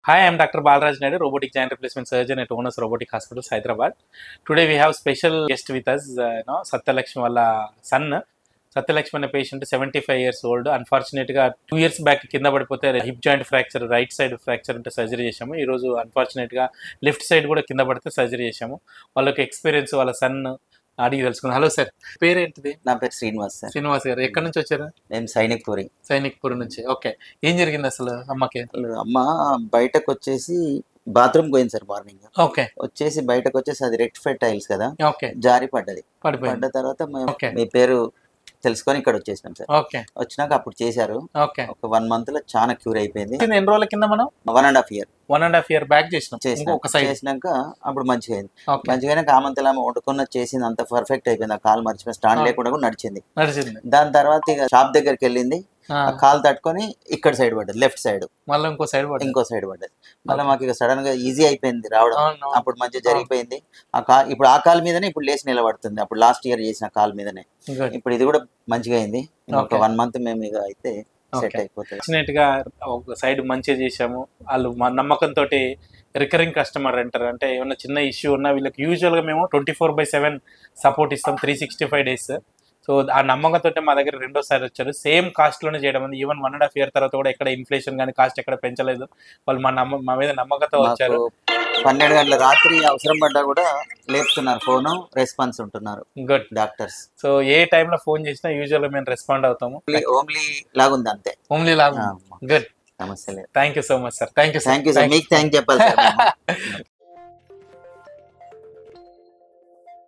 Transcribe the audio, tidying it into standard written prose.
Hi, I'm Dr. Balraj Naidu, robotic joint replacement surgeon at Owners Robotic Hospitals, Hyderabad. Today we have special guest with us, Satyalakshmi wala son. Satyalakshmi అనే patient 75 years old. అన్ఫార్చునేట్గా 2 years back కింద పడిపోతే hip joint fracture, right side fracture ఉంటే surgery చేశాము. ఈరోజు అన్ఫార్చునేట్గా left side కూడా కింద పడితే surgery చేశాము. వాళ్ళకి ఎక్స్పీరియన్స్ వాళ్ళ సన్ అడిగి తెలుసుకుందాం. హలో సార్, పేరేంటిది? నా పేరు శ్రీనివాస్ సార్. శ్రీనివాస్ గారు ఎక్కడి నుంచి వచ్చారు? నేను సైనిక్పురి. సైనిక్పూర్ నుంచి. ఓకే, ఏం జరిగింది అసలు అమ్మకి? అమ్మ బయటకు వచ్చేసి బాత్రూమ్ పోయింది సార్ మార్నింగ్. ఓకే, వచ్చేసి బయటకు వచ్చేసి అది రెక్టిఫైడ్ టైల్స్ కదా, ఓకే, జారి పడ్డది. పడిపోయింది. పడ్డ తర్వాత మేము ఓకే. మీ పేరు తెలుసుకొని ఇక్కడ వచ్చేసినాం సార్. ఓకే, వచ్చినాక అప్పుడు చేశారు. ఓకే. ఒక 1 month లో చాలా క్యూర్ అయిపోయింది. ఎన్ని రోజుల కింద మనం 1.5 year 1.5 year బ్యాక్ చేసినాం ఒక సైడ్. చేసినాక అప్పుడు మంచిగా అయింది. ఓకే, మంచిగా అయినాక ఆమంతలా వండుకున్న చేసింది అంత పర్ఫెక్ట్ అయిపోయింది. ఆ కాలు మర్చిపోయి స్టాండ్ లేకుండా కూడా నడిచింది. నడిచింది. దాని తర్వాత ఇక షాప్ దగ్గరికి వెళ్ళింది. ఆ కాలు తట్టుకొని ఇక్కడ సైడ్ పడ్డది, లెఫ్ట్ సైడ్. మళ్ళీ ఇంకో సైడ్ పడింది. ఇంకో సైడ్ పడ్డది. మళ్ళీ మాకు ఇక సడన్ గా ఈజీ అయిపోయింది రావడం. అవును. అప్పుడు మంచిగా జరిగిపోయింది. ఇప్పుడు ఆ కాలు మీదనే ఇప్పుడు లేచి నిలబడుతుంది. అప్పుడు లాస్ట్ ఇయర్ చేసిన కాలు మీదనే Good. ఇప్పుడు ఇది కూడా మంచిగా అయింది. ఒక Okay. 1 month మేము ఇక అయితే సెట్ Okay. అయిపోతుంది. Fortunate గా ఒక సైడ్ మంచిగా చేసాము. వాళ్ళు మా నమ్మకంతో రికరింగ్ కస్టమర్ అంటారు. అంటే ఏమన్నా చిన్న ఇష్యూ ఉన్నా వీళ్ళకి యూజువల్గా మేము 24/7 సపోర్ట్ ఇస్తాం 365 days. సో ఆ నమ్మకంతో మా దగ్గర రెండోసారి వచ్చారు. సేమ్ కాస్ట్లోనే చేయడం ఉంది. ఈవెన్ 1.5 year తర్వాత కూడా ఎక్కడ ఇన్ఫ్లేషన్ కానీ కాస్ట్ ఎక్కడ పెంచలేదు. వాళ్ళు మా మీద నమ్మకంతో వచ్చారు. మాకు 12 గంటల రాత్రి అవసరం పడ్డా కూడా లేపుతున్నారు, ఫోన్ రెస్పాన్స్ ఉంటున్నారు గుడ్. డాక్టర్స్. సో ఏ టైంలో ఫోన్ చేసినా యూజువల్గా మేము రెస్పాండ్ అవుతాము. ఓన్లీ లాగుంది అంతే, ఓన్లీ లాభం. గుడ్. సమస్య లేదు. Thank you so much sir. Thank you thank you sir. మీకు థ్యాంక్ చెప్పాలి సార్.